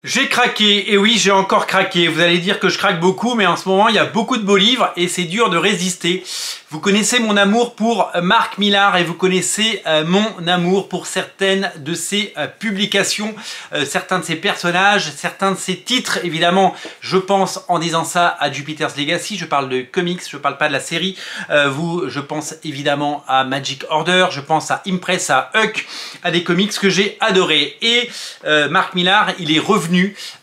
J'ai craqué, et oui j'ai encore craqué, vous allez dire que je craque beaucoup mais en ce moment il y a beaucoup de beaux livres et c'est dur de résister. Vous connaissez mon amour pour Mark Millar et vous connaissez mon amour pour certaines de ses publications, certains de ses personnages, certains de ses titres. Évidemment je pense en disant ça à Jupiter's Legacy, je parle de comics, je parle pas de la série. Je pense évidemment à Magic Order, je pense à Impress, à Huck, à des comics que j'ai adorés. Et Mark Millar il est revenu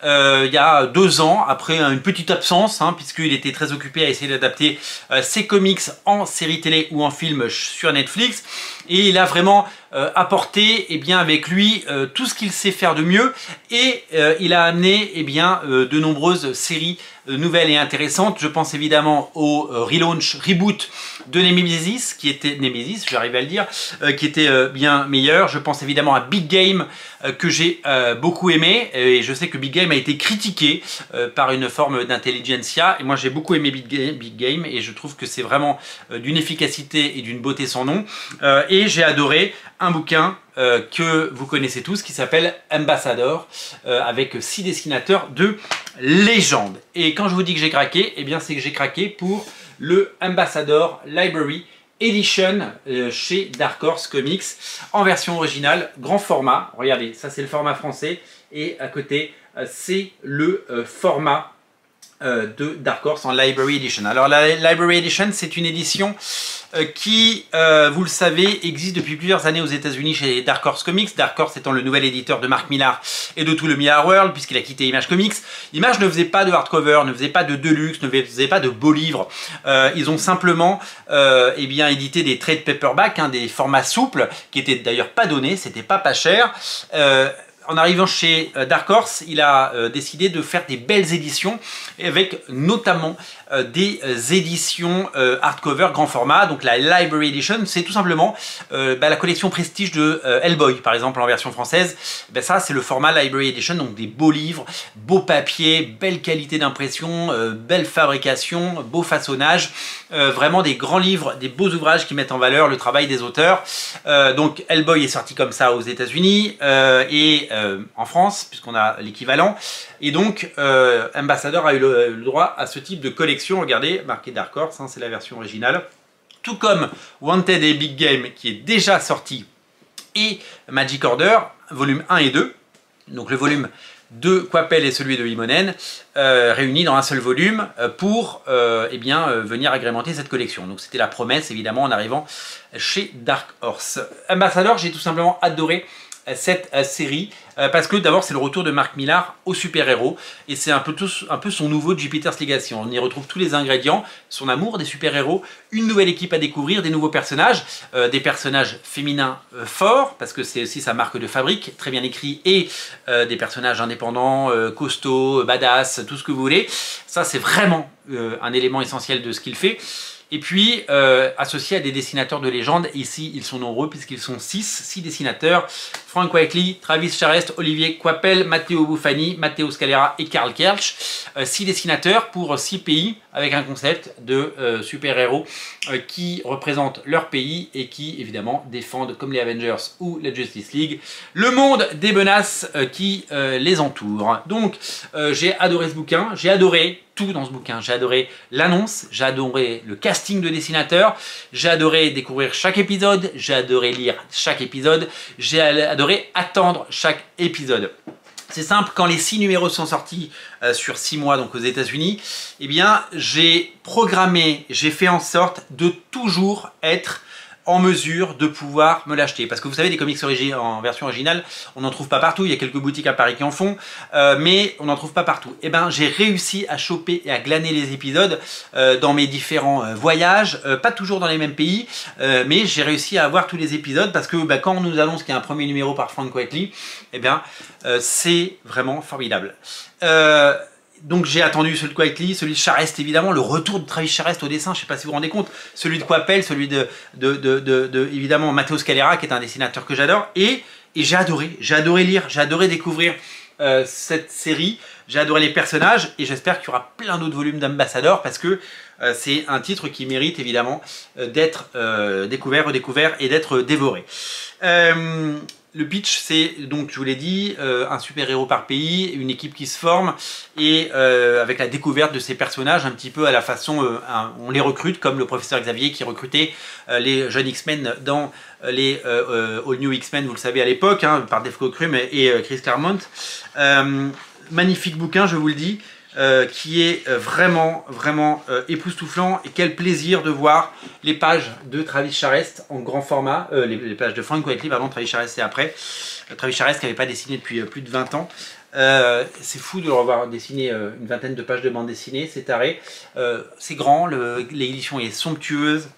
il y a 2 ans, après une petite absence, puisqu'il était très occupé à essayer d'adapter ses comics en série télé ou en film sur Netflix. Et il a vraiment apporté avec lui tout ce qu'il sait faire de mieux. Et il a amené de nombreuses séries nouvelles et intéressantes. Je pense évidemment au relaunch, reboot de Nemesis, qui était j'arrive à le dire, qui était bien meilleur. Je pense évidemment à Big Game, que j'ai beaucoup aimé, et je sais que Big Game a été critiqué par une forme d'intelligentsia, et moi j'ai beaucoup aimé Big Game, et je trouve que c'est vraiment d'une efficacité et d'une beauté sans nom. Et j'ai adoré un bouquin que vous connaissez tous qui s'appelle Ambassador, avec 6 dessinateurs de légende. Et quand je vous dis que j'ai craqué, c'est que j'ai craqué pour le Ambassador Library Edition chez Dark Horse Comics en version originale, grand format. Regardez, ça c'est le format français et à côté c'est le format de Dark Horse en Library Edition. Alors la Library Edition, c'est une édition qui, vous le savez, existe depuis plusieurs années aux États-Unis chez Dark Horse Comics. Dark Horse étant le nouvel éditeur de Mark Millar et de tout le Millar World, puisqu'il a quitté Image Comics. Image ne faisait pas de hardcover, ne faisait pas de deluxe, ne faisait pas de beaux livres. Ils ont simplement édité des trade paperback, des formats souples, qui étaient d'ailleurs pas donnés, c'était pas cher. En arrivant chez Dark Horse, il a décidé de faire des belles éditions, avec notamment des éditions hardcover grand format. Donc la Library Edition, c'est tout simplement la collection prestige de Hellboy, par exemple, en version française. Ça, c'est le format Library Edition, donc des beaux livres, beaux papiers, belle qualité d'impression, belle fabrication, beau façonnage. Vraiment des grands livres, des beaux ouvrages qui mettent en valeur le travail des auteurs. Donc Hellboy est sorti comme ça aux États-Unis et en France, puisqu'on a l'équivalent. Et donc Ambassador a eu le droit à ce type de collection. Regardez, marqué Dark Horse, c'est la version originale. Tout comme Wanted et Big Game qui est déjà sorti, et Magic Order, volume 1 et 2. Donc le volume de Coipel et celui de Limonen réunis dans un seul volume pour venir agrémenter cette collection. Donc c'était la promesse évidemment en arrivant chez Dark Horse. Ambassador, j'ai tout simplement adoré cette série parce que d'abord c'est le retour de Mark Millar au super-héros et c'est un peu son nouveau Jupiter's Legacy. On y retrouve tous les ingrédients, son amour des super-héros, une nouvelle équipe à découvrir, des nouveaux personnages, des personnages féminins forts parce que c'est aussi sa marque de fabrique, très bien écrit, et des personnages indépendants, costauds, badass, tout ce que vous voulez. Ça c'est vraiment un élément essentiel de ce qu'il fait. Et puis, associé à des dessinateurs de légende, ici ils sont nombreux puisqu'ils sont 6 dessinateurs. Frank Quitely, Travis Charest, Olivier Coipel, Matteo Buffani, Matteo Scalera et Karl Kersch. 6 dessinateurs pour 6 pays avec un concept de super-héros qui représentent leur pays et qui évidemment défendent, comme les Avengers ou la Justice League, le monde des menaces qui les entourent. Donc j'ai adoré ce bouquin, j'ai adoré tout dans ce bouquin. J'ai adoré l'annonce, j'ai adoré le casting de dessinateurs, j'ai adoré découvrir chaque épisode, j'ai adoré lire chaque épisode, j'ai adoré attendre chaque épisode. C'est simple, quand les 6 numéros sont sortis sur 6 mois donc aux États-Unis, j'ai programmé, j'ai fait en sorte de toujours être en mesure de pouvoir me l'acheter. Parce que vous savez, des comics en version originale, on n'en trouve pas partout. Il y a quelques boutiques à Paris qui en font, mais on n'en trouve pas partout. Et j'ai réussi à choper et à glaner les épisodes dans mes différents voyages, pas toujours dans les mêmes pays, mais j'ai réussi à avoir tous les épisodes parce que quand on nous annonce qu'il y a un premier numéro par Frank Quitely, c'est vraiment formidable. Donc j'ai attendu celui de Quitely, celui de Charest évidemment, le retour de Travis Charest au dessin, je ne sais pas si vous vous rendez compte, celui de Coipel, celui de évidemment Matteo Scalera qui est un dessinateur que j'adore, et j'ai adoré lire, j'ai adoré découvrir cette série, j'ai adoré les personnages et j'espère qu'il y aura plein d'autres volumes d'Ambassador parce que c'est un titre qui mérite évidemment d'être découvert, redécouvert et d'être dévoré. Le pitch, c'est donc, je vous l'ai dit, un super-héros par pays, une équipe qui se forme, et avec la découverte de ces personnages un petit peu à la façon, on les recrute, comme le professeur Xavier qui recrutait les jeunes X-Men dans les All New X-Men, vous le savez à l'époque, hein, par Dave Cockrum et Chris Claremont. Magnifique bouquin, je vous le dis. Qui est vraiment époustouflant, et quel plaisir de voir les pages de Travis Charest en grand format, les pages de Frank Quitely, pardon, Travis Charest c'est après, Travis Charest qui n'avait pas dessiné depuis plus de 20 ans, c'est fou de le revoir dessiner une vingtaine de pages de bande dessinée, c'est taré, c'est grand, l'édition est somptueuse,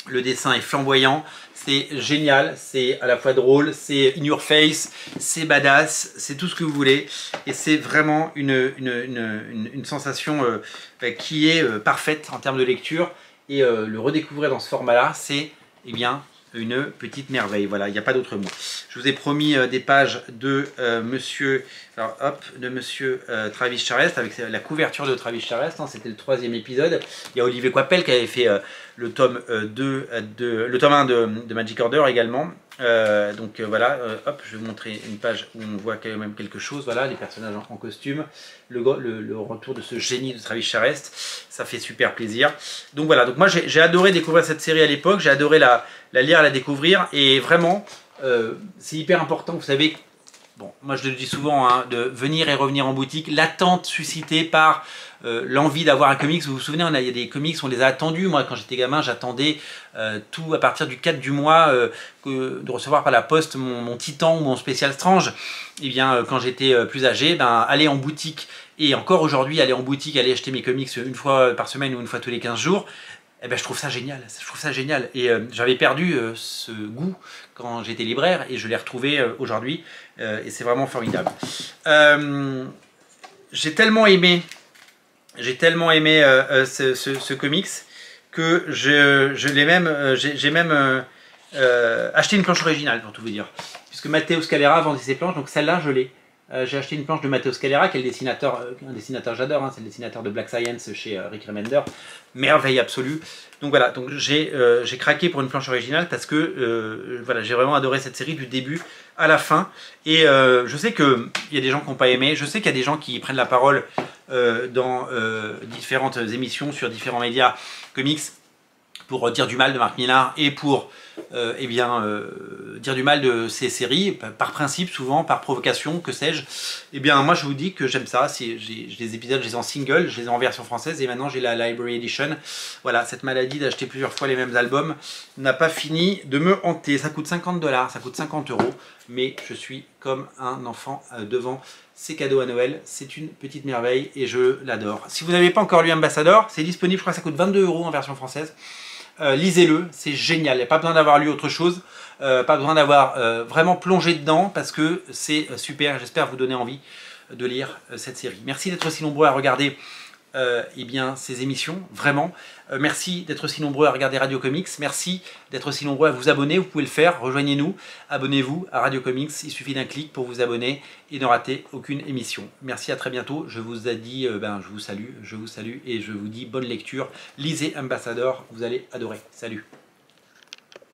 le dessin est flamboyant, c'est génial, c'est à la fois drôle, c'est in your face, c'est badass, c'est tout ce que vous voulez. Et c'est vraiment une sensation qui est parfaite en termes de lecture. Et le redécouvrir dans ce format-là, c'est bien une petite merveille. Voilà, il n'y a pas d'autre mot. Je vous ai promis des pages de monsieur Travis Charest, avec la couverture de Travis Charest, hein, c'était le 3e épisode. Il y a Olivier Coipel qui avait fait le tome 1 de Magic Order également. Voilà, hop, je vais vous montrer une page où on voit quand même quelque chose. Voilà, les personnages en costume, le retour de ce génie de Travis Charest, ça fait super plaisir. Donc voilà, donc moi j'ai adoré découvrir cette série à l'époque, j'ai adoré la lire, la découvrir, et vraiment c'est hyper important, vous savez. Bon, moi je le dis souvent, hein, de venir et revenir en boutique, l'attente suscitée par l'envie d'avoir un comics. Vous vous souvenez, il y a des comics, on les a attendus. Moi, quand j'étais gamin, j'attendais tout à partir du 4 du mois de recevoir par la poste mon Titan ou mon Spécial Strange. Et bien, quand j'étais plus âgé, aller en boutique, et encore aujourd'hui, aller en boutique, aller acheter mes comics une fois par semaine ou une fois tous les 15 jours, eh ben, je trouve ça génial, et j'avais perdu ce goût quand j'étais libraire, et je l'ai retrouvé aujourd'hui, et c'est vraiment formidable. J'ai tellement aimé ce comics que j'ai même acheté une planche originale, pour tout vous dire, puisque Matteo Scalera vendait ses planches, donc celle-là je l'ai. J'ai acheté une planche de Matteo Scalera, qui est le dessinateur, un dessinateur j'adore, hein, c'est le dessinateur de Black Science chez Rick Remender, merveille absolue. Donc voilà, donc j'ai craqué pour une planche originale parce que voilà, j'ai vraiment adoré cette série du début à la fin. Et je sais qu'il y a des gens qui n'ont pas aimé, je sais qu'il y a des gens qui prennent la parole dans différentes émissions sur différents médias comics pour dire du mal de Mark Millar et pour dire du mal de ces séries, par principe souvent, par provocation, que sais-je. Eh bien moi je vous dis que j'aime ça, les épisodes je les ai en single, je les ai en version française, et maintenant j'ai la Library Edition. Voilà, cette maladie d'acheter plusieurs fois les mêmes albums n'a pas fini de me hanter. Ça coûte 50 $, ça coûte 50 €, mais je suis comme un enfant devant ces cadeaux à Noël. C'est une petite merveille et je l'adore. Si vous n'avez pas encore lu Ambassador, c'est disponible, je crois que ça coûte 22 € en version française. Lisez-le, c'est génial, il n'y a pas besoin d'avoir lu autre chose, pas besoin d'avoir vraiment plongé dedans, parce que c'est super. J'espère vous donner envie de lire cette série. Merci d'être si nombreux à regarder ces émissions, vraiment. Merci d'être si nombreux à regarder Radio Comics, merci d'être si nombreux à vous abonner, vous pouvez le faire, rejoignez-nous, abonnez-vous à Radio Comics, il suffit d'un clic pour vous abonner et ne rater aucune émission. Merci, à très bientôt, je vous ai dit, je vous salue et je vous dis bonne lecture, lisez Ambassador, vous allez adorer, salut.